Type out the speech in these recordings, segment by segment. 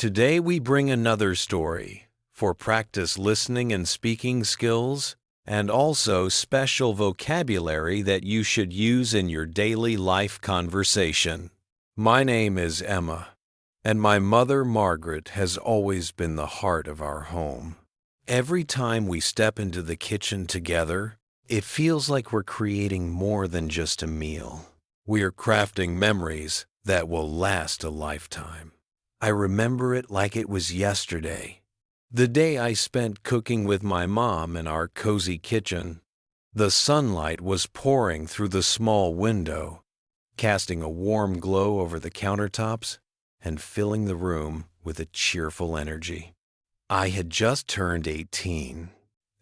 Today we bring another story for practice listening and speaking skills, and also special vocabulary that you should use in your daily life conversation. My name is Emma, and my mother, Margaret, has always been the heart of our home. Every time we step into the kitchen together, it feels like we're creating more than just a meal. We're crafting memories that will last a lifetime. I remember it like it was yesterday, the day I spent cooking with my mom in our cozy kitchen. The sunlight was pouring through the small window, casting a warm glow over the countertops and filling the room with a cheerful energy. I had just turned 18,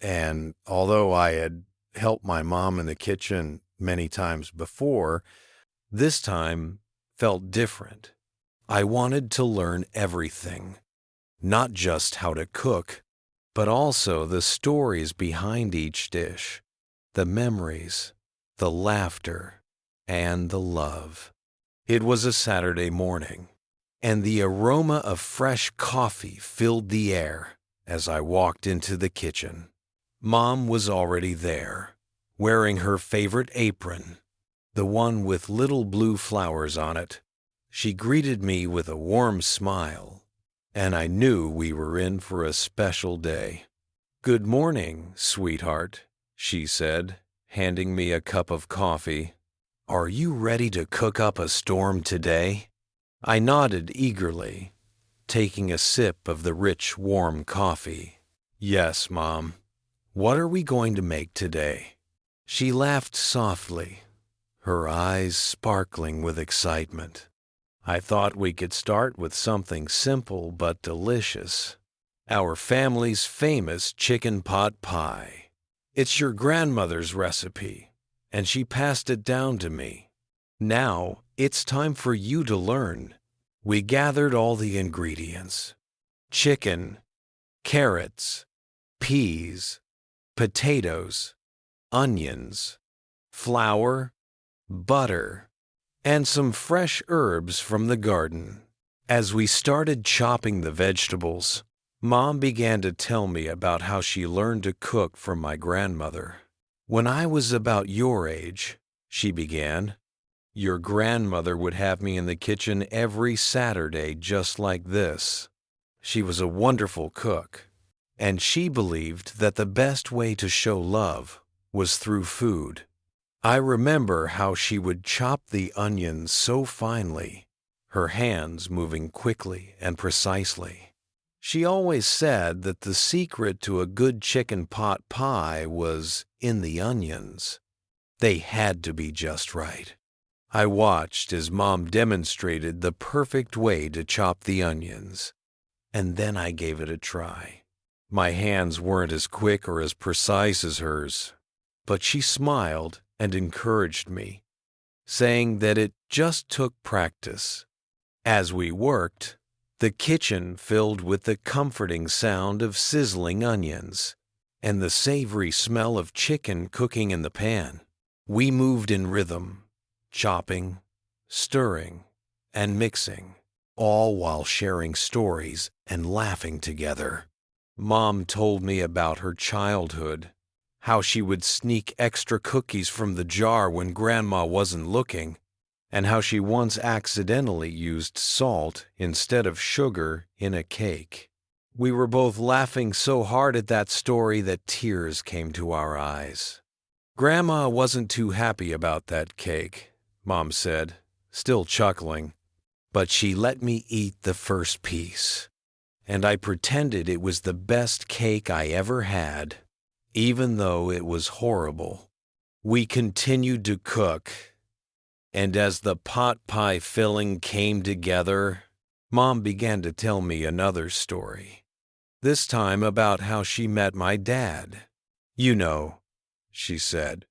and although I had helped my mom in the kitchen many times before, this time felt different. I wanted to learn everything, not just how to cook, but also the stories behind each dish, the memories, the laughter, and the love. It was a Saturday morning, and the aroma of fresh coffee filled the air as I walked into the kitchen. Mom was already there, wearing her favorite apron, the one with little blue flowers on it. She greeted me with a warm smile, and I knew we were in for a special day. "Good morning, sweetheart," she said, handing me a cup of coffee. "Are you ready to cook up a storm today?" I nodded eagerly, taking a sip of the rich, warm coffee. "Yes, Mom. What are we going to make today?" She laughed softly, her eyes sparkling with excitement. "I thought we could start with something simple but delicious. Our family's famous chicken pot pie. It's your grandmother's recipe, and she passed it down to me. Now, it's time for you to learn." We gathered all the ingredients: chicken, carrots, peas, potatoes, onions, flour, butter, and some fresh herbs from the garden. As we started chopping the vegetables, Mom began to tell me about how she learned to cook from my grandmother. "When I was about your age," she began, "your grandmother would have me in the kitchen every Saturday just like this. She was a wonderful cook, and she believed that the best way to show love was through food. I remember how she would chop the onions so finely, her hands moving quickly and precisely. She always said that the secret to a good chicken pot pie was in the onions. They had to be just right. I watched as Mom demonstrated the perfect way to chop the onions, and then I gave it a try. My hands weren't as quick or as precise as hers, but she smiled and encouraged me, saying that it just took practice. As we worked, the kitchen filled with the comforting sound of sizzling onions and the savory smell of chicken cooking in the pan. We moved in rhythm, chopping, stirring, and mixing, all while sharing stories and laughing together. Mom told me about her childhood, how she would sneak extra cookies from the jar when Grandma wasn't looking, and how she once accidentally used salt instead of sugar in a cake. We were both laughing so hard at that story that tears came to our eyes. "Grandma wasn't too happy about that cake," Mom said, still chuckling, "but she let me eat the first piece, and I pretended it was the best cake I ever had, even though it was horrible." We continued to cook, and as the pot pie filling came together, Mom began to tell me another story, this time about how she met my dad. "You know," she said,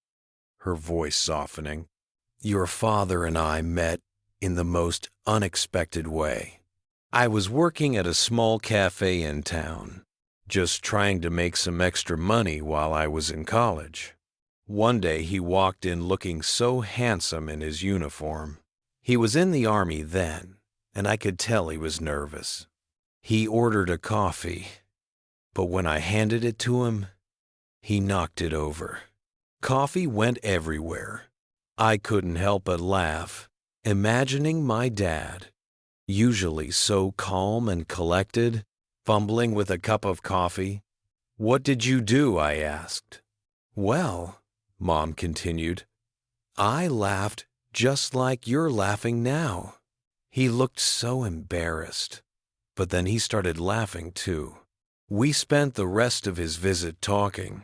her voice softening, "your father and I met in the most unexpected way. I was working at a small cafe in town, just trying to make some extra money while I was in college. One day he walked in looking so handsome in his uniform. He was in the army then, and I could tell he was nervous. He ordered a coffee, but when I handed it to him, he knocked it over. Coffee went everywhere. I couldn't help but laugh, imagining my dad, usually so calm and collected, fumbling with a cup of coffee. "What did you do?" I asked. "Well," Mom continued, "I laughed just like you're laughing now." He looked so embarrassed, but then he started laughing too. We spent the rest of his visit talking,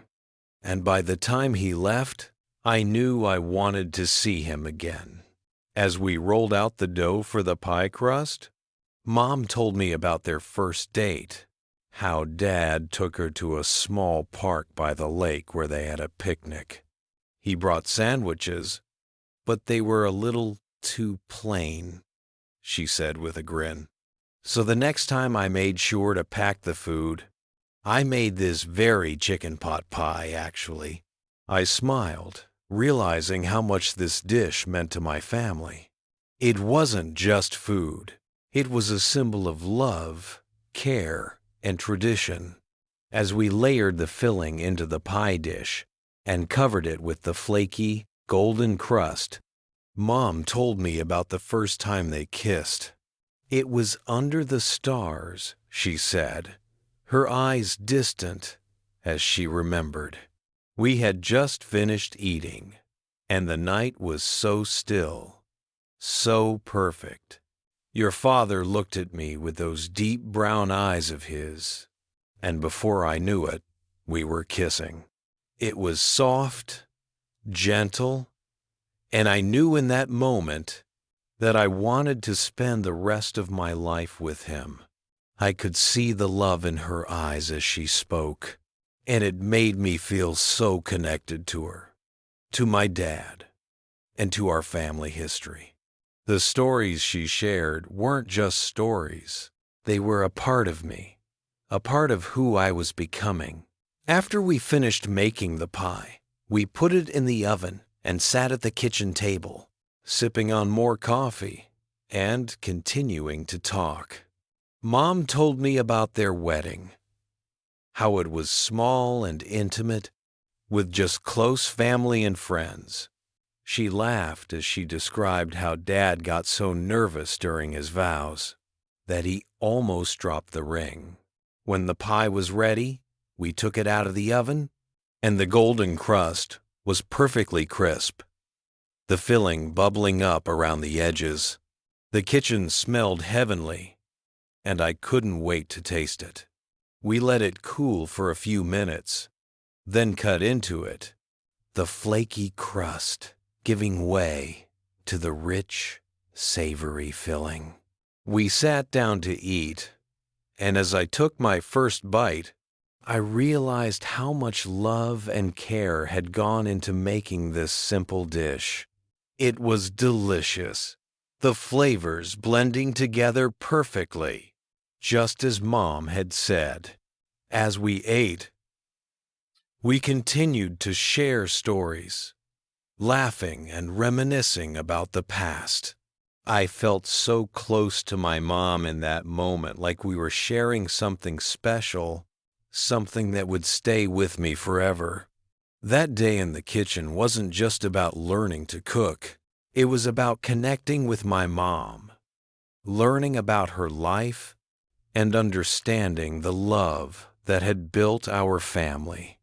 and by the time he left, I knew I wanted to see him again. As we rolled out the dough for the pie crust, Mom told me about their first date, how Dad took her to a small park by the lake where they had a picnic. He brought sandwiches, but they were a little too plain, she said with a grin. So the next time I made sure to pack the food. I made this very chicken pot pie, actually. I smiled, realizing how much this dish meant to my family. It wasn't just food. It was a symbol of love, care, and tradition. As we layered the filling into the pie dish and covered it with the flaky, golden crust, Mom told me about the first time they kissed. It was under the stars, she said, her eyes distant as she remembered. We had just finished eating, and the night was so still, so perfect. Your father looked at me with those deep brown eyes of his, and before I knew it, we were kissing. It was soft, gentle, and I knew in that moment that I wanted to spend the rest of my life with him. I could see the love in her eyes as she spoke, and it made me feel so connected to her, to my dad, and to our family history. The stories she shared weren't just stories. They were a part of me, a part of who I was becoming. After we finished making the pie, we put it in the oven and sat at the kitchen table, sipping on more coffee and continuing to talk. Mom told me about their wedding, how it was small and intimate, with just close family and friends. She laughed as she described how Dad got so nervous during his vows that he almost dropped the ring. When the pie was ready, we took it out of the oven, and the golden crust was perfectly crisp, the filling bubbling up around the edges. The kitchen smelled heavenly, and I couldn't wait to taste it. We let it cool for a few minutes, then cut into it, the flaky crust giving way to the rich, savory filling. We sat down to eat, and as I took my first bite, I realized how much love and care had gone into making this simple dish. It was delicious, the flavors blending together perfectly, just as Mom had said. As we ate, we continued to share stories, laughing and reminiscing about the past. I felt so close to my mom in that moment, like we were sharing something special, something that would stay with me forever. That day in the kitchen wasn't just about learning to cook. It was about connecting with my mom, learning about her life, and understanding the love that had built our family.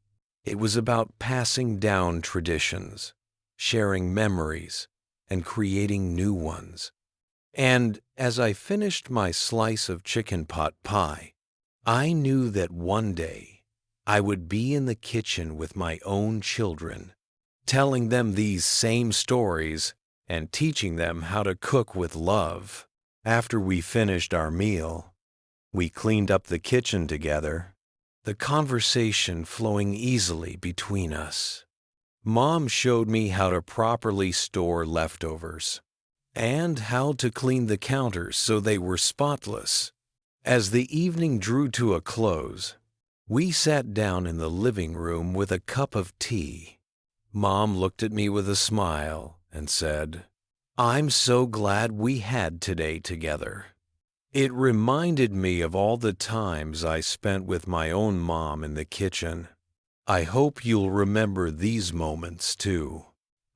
It was about passing down traditions, sharing memories, and creating new ones. And as I finished my slice of chicken pot pie, I knew that one day I would be in the kitchen with my own children, telling them these same stories and teaching them how to cook with love. After we finished our meal, we cleaned up the kitchen together, the conversation flowing easily between us. Mom showed me how to properly store leftovers and how to clean the counters so they were spotless. As the evening drew to a close, we sat down in the living room with a cup of tea. Mom looked at me with a smile and said, "I'm so glad we had today together. It reminded me of all the times I spent with my own mom in the kitchen. I hope you'll remember these moments too.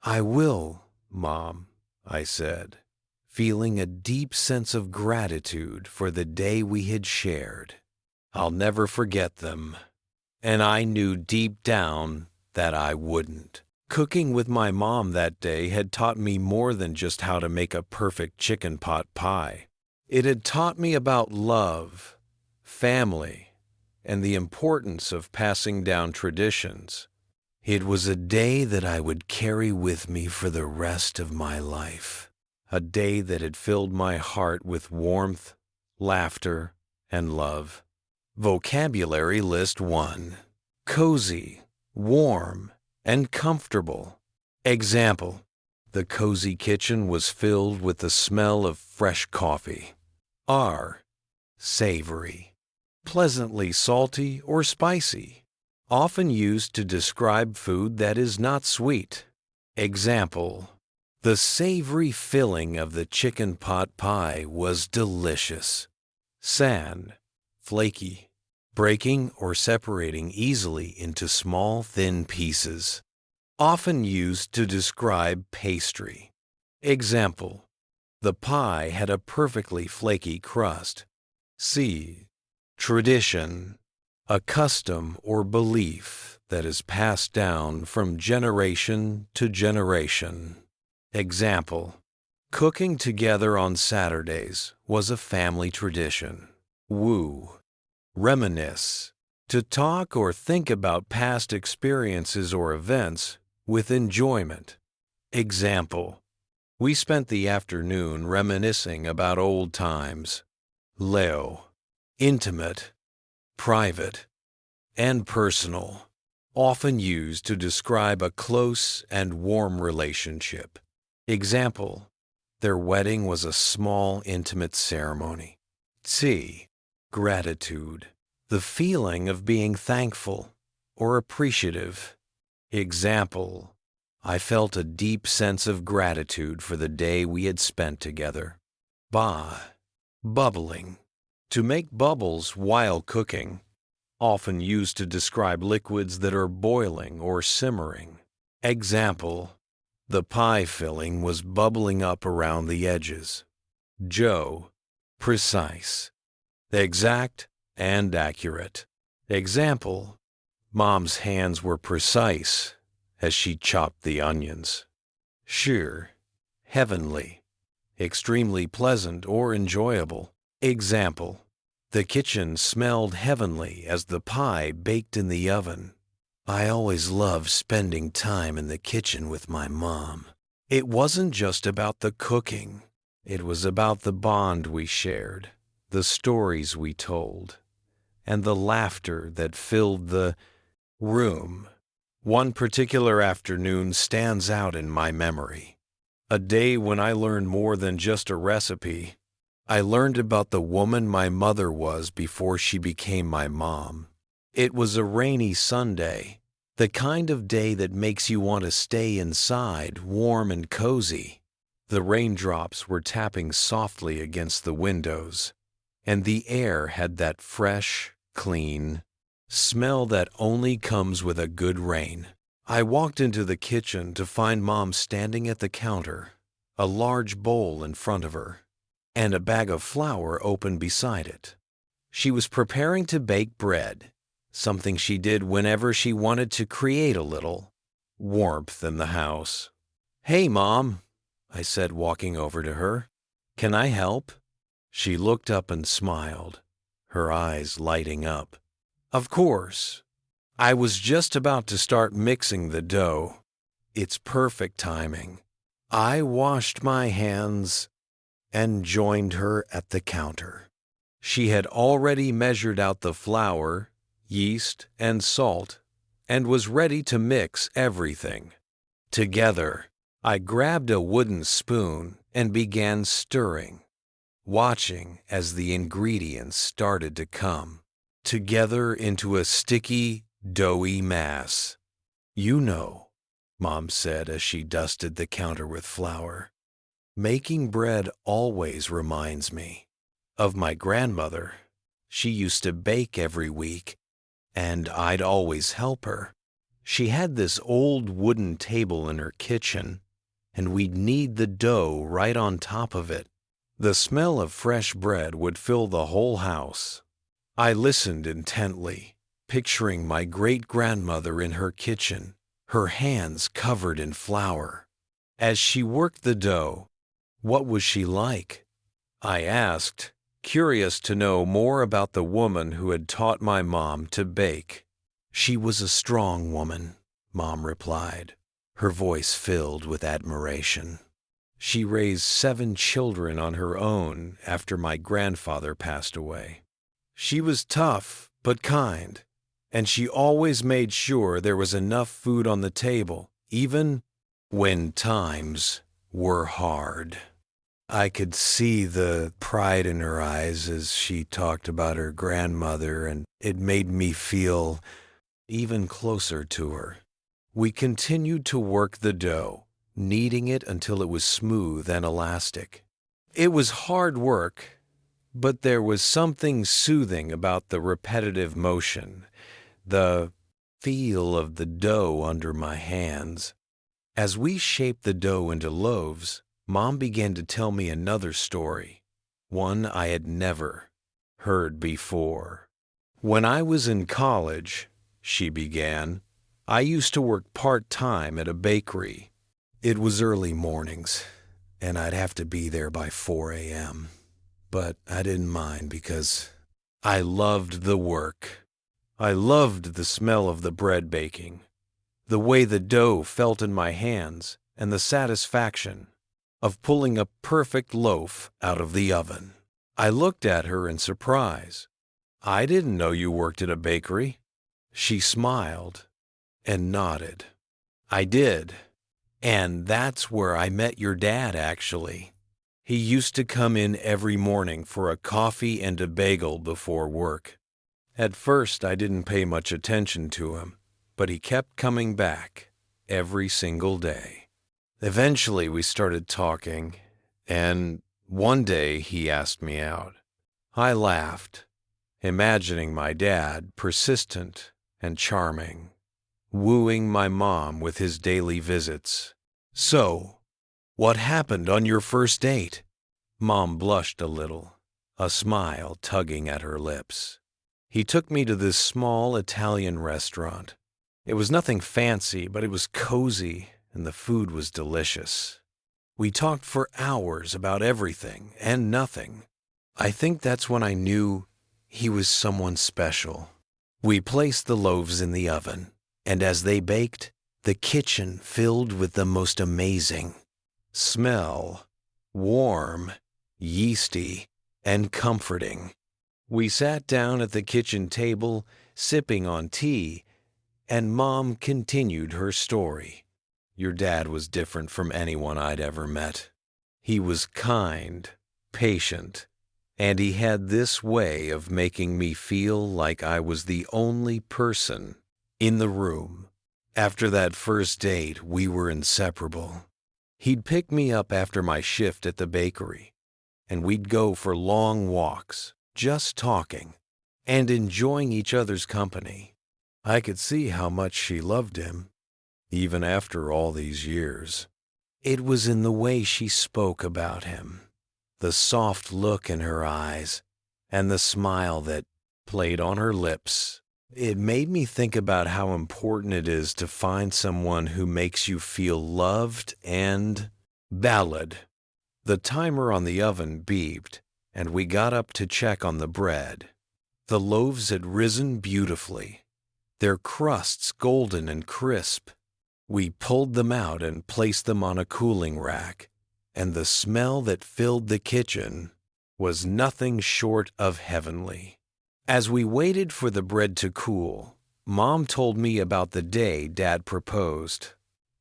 I will, Mom, I said, feeling a deep sense of gratitude for the day we had shared. I'll never forget them, and I knew deep down that I wouldn't. Cooking with my mom that day had taught me more than just how to make a perfect chicken pot pie. It had taught me about love, family, and the importance of passing down traditions. It was a day that I would carry with me for the rest of my life, a day that had filled my heart with warmth, laughter, and love. Vocabulary List 1. Cozy, warm, and comfortable. Example: the cozy kitchen was filled with the smell of fresh coffee. Savory, pleasantly salty or spicy, often used to describe food that is not sweet. Example: the savory filling of the chicken pot pie was delicious. Flaky, breaking or separating easily into small, thin pieces, often used to describe pastry. Example: the pie had a perfectly flaky crust. Tradition, a custom or belief that is passed down from generation to generation. Example: cooking together on Saturdays was a family tradition. Reminisce, to talk or think about past experiences or events with enjoyment. Example: we spent the afternoon reminiscing about old times. Intimate, private, and personal, often used to describe a close and warm relationship. Example: their wedding was a small, intimate ceremony. Gratitude, the feeling of being thankful or appreciative. Example: I felt a deep sense of gratitude for the day we had spent together. Bubbling, to make bubbles while cooking, often used to describe liquids that are boiling or simmering. Example: the pie filling was bubbling up around the edges. Precise, exact and accurate. Example: Mom's hands were precise as she chopped the onions. Heavenly, extremely pleasant or enjoyable. Example: the kitchen smelled heavenly as the pie baked in the oven. I always loved spending time in the kitchen with my mom. It wasn't just about the cooking. It was about the bond we shared, the stories we told, and the laughter that filled the room. One particular afternoon stands out in my memory. A day when I learned more than just a recipe. I learned about the woman my mother was before she became my mom. It was a rainy Sunday, the kind of day that makes you want to stay inside, warm and cozy. The raindrops were tapping softly against the windows, and the air had that fresh, clean smell that only comes with a good rain. I walked into the kitchen to find Mom standing at the counter, a large bowl in front of her, and a bag of flour open beside it. She was preparing to bake bread, something she did whenever she wanted to create a little warmth in the house. "Hey, Mom," I said, walking over to her. "Can I help?" She looked up and smiled, her eyes lighting up. "Of course. I was just about to start mixing the dough. It's perfect timing." I washed my hands and joined her at the counter. She had already measured out the flour, yeast, and salt, and was ready to mix everything. Together, I grabbed a wooden spoon and began stirring, watching as the ingredients started to come together into a sticky, doughy mass. "You know," Mom said as she dusted the counter with flour, "making bread always reminds me of my grandmother. She used to bake every week, and I'd always help her. She had this old wooden table in her kitchen, and we'd knead the dough right on top of it. The smell of fresh bread would fill the whole house. I listened intently, picturing my great-grandmother in her kitchen, her hands covered in flour. As she worked the dough, what was she like? I asked, curious to know more about the woman who had taught my mom to bake. She was a strong woman, Mom replied, her voice filled with admiration. She raised 7 children on her own after my grandfather passed away. She was tough but kind, and she always made sure there was enough food on the table, even when times were hard. I could see the pride in her eyes as she talked about her grandmother, and it made me feel even closer to her. We continued to work the dough, kneading it until it was smooth and elastic. It was hard work, but there was something soothing about the repetitive motion, the feel of the dough under my hands. As we shaped the dough into loaves, Mom began to tell me another story, one I had never heard before. When I was in college, she began, I used to work part-time at a bakery. It was early mornings, and I'd have to be there by 4 a.m. But I didn't mind because I loved the work. I loved the smell of the bread baking, the way the dough felt in my hands, and the satisfaction of pulling a perfect loaf out of the oven. I looked at her in surprise. I didn't know you worked at a bakery. She smiled and nodded. I did. And that's where I met your dad, actually. He used to come in every morning for a coffee and a bagel before work. At first, I didn't pay much attention to him, but he kept coming back every single day. Eventually, we started talking, and one day he asked me out. I laughed, imagining my dad persistent and charming, wooing my mom with his daily visits. So, what happened on your first date? Mom blushed a little, a smile tugging at her lips. He took me to this small Italian restaurant. It was nothing fancy, but it was cozy, and the food was delicious. We talked for hours about everything and nothing. I think that's when I knew he was someone special. We placed the loaves in the oven, and as they baked, the kitchen filled with the most amazing smell, warm, yeasty, and comforting. We sat down at the kitchen table, sipping on tea, and Mom continued her story. Your dad was different from anyone I'd ever met. He was kind, patient, and he had this way of making me feel like I was the only person in the room. After that first date, we were inseparable. He'd pick me up after my shift at the bakery, and we'd go for long walks, just talking and enjoying each other's company. I could see how much she loved him, even after all these years. It was in the way she spoke about him, the soft look in her eyes, and the smile that played on her lips. It made me think about how important it is to find someone who makes you feel loved and valued. The timer on the oven beeped, and we got up to check on the bread. The loaves had risen beautifully, their crusts golden and crisp. We pulled them out and placed them on a cooling rack, and the smell that filled the kitchen was nothing short of heavenly. As we waited for the bread to cool, Mom told me about the day Dad proposed.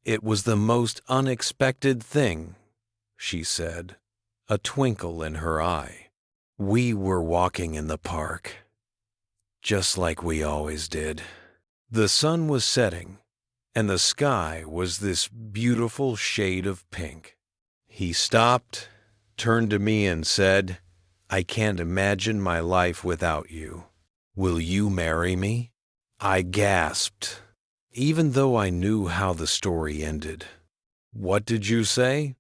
It was the most unexpected thing, she said, a twinkle in her eye. We were walking in the park, just like we always did. The sun was setting, and the sky was this beautiful shade of pink. He stopped, turned to me and said, I can't imagine my life without you. Will you marry me? I gasped, even though I knew how the story ended. What did you say?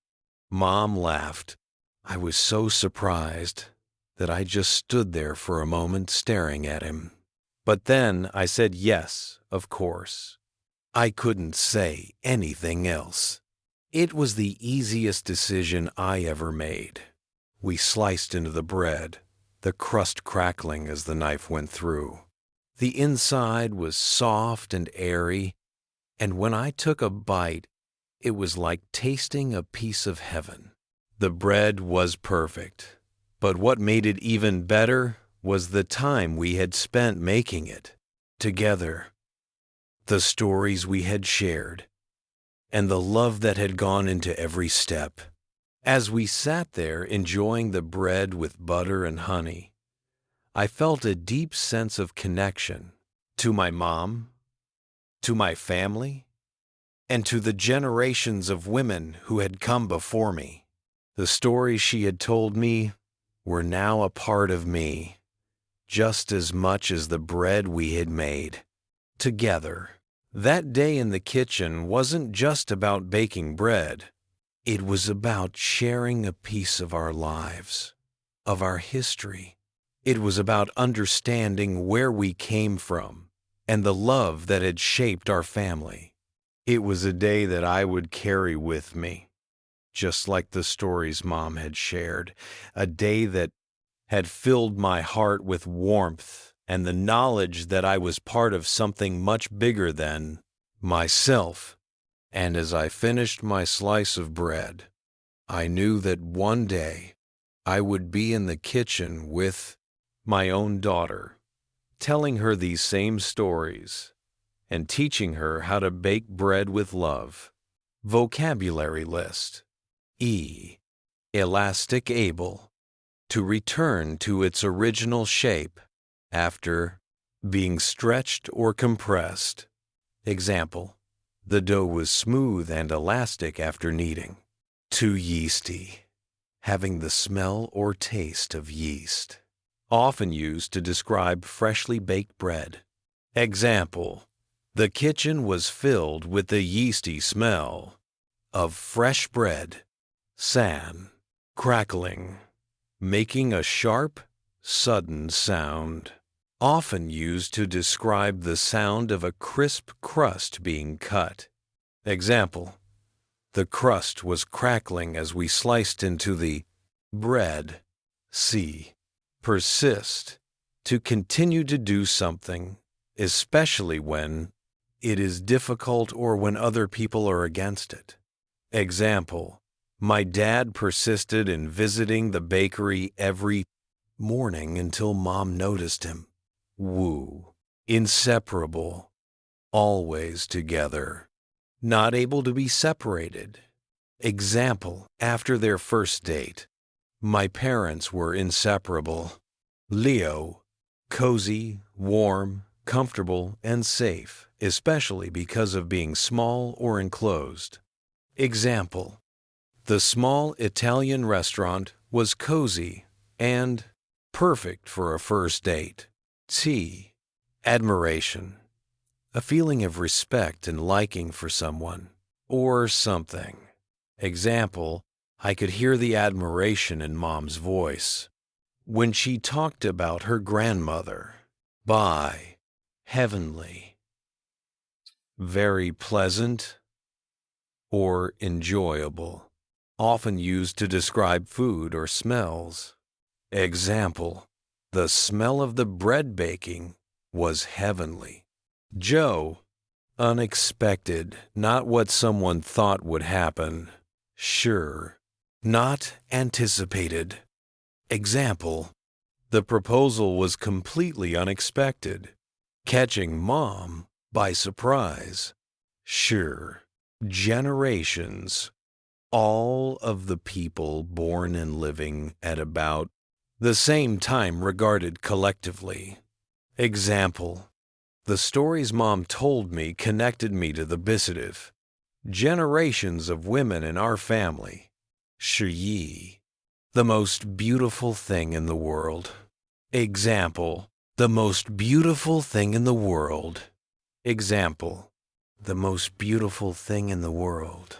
Mom laughed. I was so surprised that I just stood there for a moment staring at him. But then I said yes, of course. I couldn't say anything else. It was the easiest decision I ever made. We sliced into the bread, the crust crackling as the knife went through. The inside was soft and airy, and when I took a bite, it was like tasting a piece of heaven. The bread was perfect, but what made it even better was the time we had spent making it together, the stories we had shared, and the love that had gone into every step. As we sat there enjoying the bread with butter and honey, I felt a deep sense of connection to my mom, to my family, and to the generations of women who had come before me. The stories she had told me were now a part of me, just as much as the bread we had made together. That day in the kitchen wasn't just about baking bread. It was about sharing a piece of our lives, of our history. It was about understanding where we came from and the love that had shaped our family. It was a day that I would carry with me, just like the stories Mom had shared, a day that had filled my heart with warmth and the knowledge that I was part of something much bigger than myself. And as I finished my slice of bread, I knew that one day I would be in the kitchen with my own daughter, telling her these same stories and teaching her how to bake bread with love. Vocabulary list. E. Elastic able. To return to its original shape after being stretched or compressed. Example: the dough was smooth and elastic after kneading. Too yeasty. Having the smell or taste of yeast. Often used to describe freshly baked bread. Example: the kitchen was filled with the yeasty smell of fresh bread. San. Crackling. Making a sharp, sudden sound. Often used to describe the sound of a crisp crust being cut. Example: the crust was crackling as we sliced into the bread. C. Persist. To continue to do something, especially when it is difficult or when other people are against it. Example: my dad persisted in visiting the bakery every morning until Mom noticed him. Woo. Inseparable. Always together. Not able to be separated. Example: after their first date, my parents were inseparable. Leo. Cozy, warm, comfortable, and safe, especially because of being small or enclosed. Example: the small Italian restaurant was cozy and perfect for a first date. T. Admiration. A feeling of respect and liking for someone or something. Example: I could hear the admiration in Mom's voice when she talked about her grandmother. By. Heavenly. Very pleasant or enjoyable. Often used to describe food or smells. Example: the smell of the bread baking was heavenly. Joe. Unexpected, not what someone thought would happen. Sure. Not anticipated. Example: the proposal was completely unexpected, catching Mom by surprise. Sure. Generations. All of the people born and living at about the same time regarded collectively. Example: the stories Mom told me connected me to the Generations of women in our family. Shi. The most beautiful thing in the world. Example, the most beautiful thing in the world. Example, the most beautiful thing in the world.